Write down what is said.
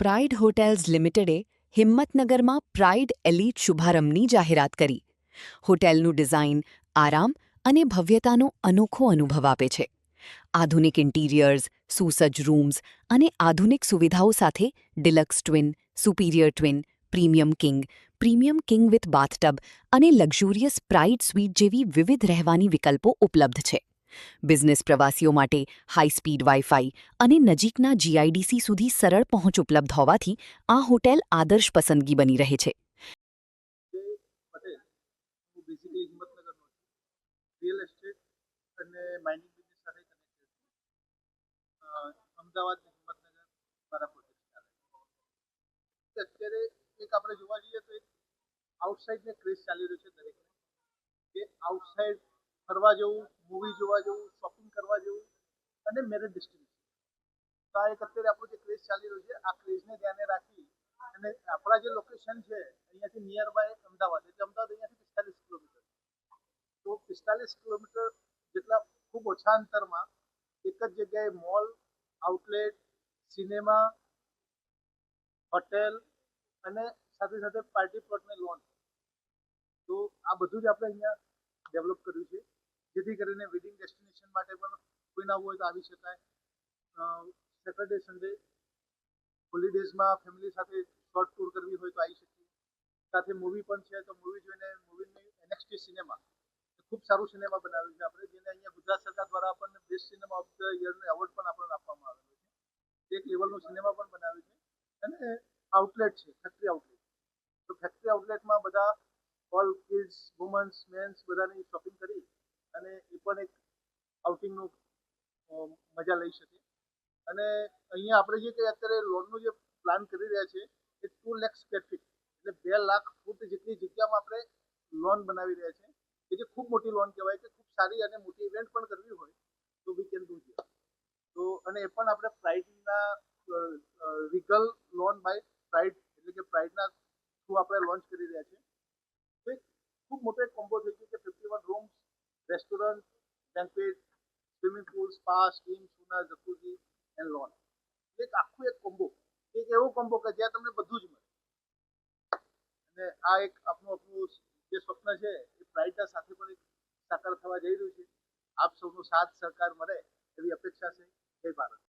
Pride hotels લિમિટેડે હિંમતનગરમાં pride elite શુભારંભની જાહેરાત કરી. હોટેલનું design આરામ અને ભવ્યતાનો અનોખો અનુભવ આપે છે. આધુનિક ઇન્ટિરિયર્સ, સુસજ્જ રૂમ્સ અને આધુનિક સુવિધાઓ સાથે deluxe twin, superior twin, premium king with bathtub અને લક્ઝુરિયસ પ્રાઇડ સ્વીટ જેવી વિવિધ રહેવાની વિકલ્પો ઉપલબ્ધ છે. બિઝનેસ પ્રવાસીઓ માટે હાઈ સ્પીડ વાઈફાઈ અને નજીકના જીઆઈડીસી સુધી સરળ પહોંચ ઉપલબ્ધ હોવાથી આ હોટેલ આદર્શ પસંદગી બની રહે છે. પટેલ હું બેઝિકલી હિંમતનગરનો છું. રિયલ એસ્ટેટ અને માઇનિંગ બિઝનેસ સાથે કનેક્ટેડ છું. અમદાવાદ ને હિંમતનગર મારા પ્રોજેક્ટ ચાલે છે. અત્યારે એક આપણે જોવા જઈએ તો એક આઉટસાઇડ ને ક્રેઝ ચાલી રહ્યો છે દરેકને, કે આઉટસાઇડ ફરવા જવું, મૂવી જોવા જવું, શોપિંગ કરવા જવું અને મેરેજ ડેસ્ટિનેશન. તો આ એક અત્યારે આપણો જે ક્રેઝ ચાલી રહ્યો છે, આ ક્રેઝને ધ્યાને રાખી અને આપણા જે લોકેશન છે અહીંયાથી નિયર બાય અમદાવાદ, એટલે અમદાવાદ અહીંયાથી 45 કિલોમીટર. તો 45 કિલોમીટર જેટલા ખૂબ ઓછા અંતરમાં એક જ જગ્યાએ મોલ, આઉટલેટ, સિનેમા, હોટેલ અને સાથે સાથે પાર્ટી પ્લોટને લોન, તો આ બધું જ આપણે અહીંયા ડેવલપ કર્યું છે, જેથી કરીને વેડિંગ ડેસ્ટિનેશન માટે પણ કોઈને આવવું હોય તો આવી શકાય. સેટરડે સન્ડે હોલિડેઝમાં ફેમિલી સાથે શોર્ટ ટૂર કરવી હોય તો આવી શકીએ. સાથે મૂવી પણ છે, તો મૂવી જોઈને મૂવીની એનએક્સટી સિનેમા ખૂબ સારું સિનેમા બનાવ્યું છે આપણે, જેને અહીંયા ગુજરાત સરકાર દ્વારા આપણને બેસ્ટ સિનેમા ઓફ ધ યરનો એવોર્ડ પણ આપણને આપવામાં આવેલો છે. એક લેવલનું સિનેમા પણ બનાવ્યું છે. અને આઉટલેટ છે, ફેક્ટરી આઉટલેટ. તો ફેક્ટરી આઉટલેટમાં બધા ઓલ કિડ્સ, વુમન્સ, મેન્સ બધાની શોપિંગ કરી અને એ પણ એક આઉટિંગનું મજા લઈ શકે. અને અહીંયા આપણે જે કંઈ અત્યારે લોનનું જે પ્લાન કરી રહ્યા છે એ 2 લાખ સ્ક્વેર ફીટ, એટલે 2 લાખ ફૂટ જેટલી જગ્યામાં આપણે લોન બનાવી રહ્યા છે, કે જે ખૂબ મોટી લોન કહેવાય, કે ખૂબ સારી અને મોટી ઇવેન્ટ પણ કરવી હોય તો વી કેન ડુ હિયર. તો અને એ પણ આપણે પ્રાઇડના રીગલ લોન બાય પ્રાઇડ, એટલે કે પ્રાઇડના થ્રુ આપણે લોન્ચ કરી રહ્યા છે. તો એક ખૂબ મોટો એક કોમ્બો થઈ ગયો કે 51 rooms, restaurant, banquet, swimming pool, spa, steam, sauna, jacuzzi and lawn. એક આખું એક કોમ્બો, એક એવો કોમ્બો કે જ્યાં તમને બધું જ મળે. અને આ એક આપણું જે સ્વપ્ન છે એ પ્રાઇડના સાથે પણ એક સાકાર થવા જઈ રહ્યું છે. આપ સૌનો સાથ સહકાર મળે એવી અપેક્ષા છે. જય ભારત.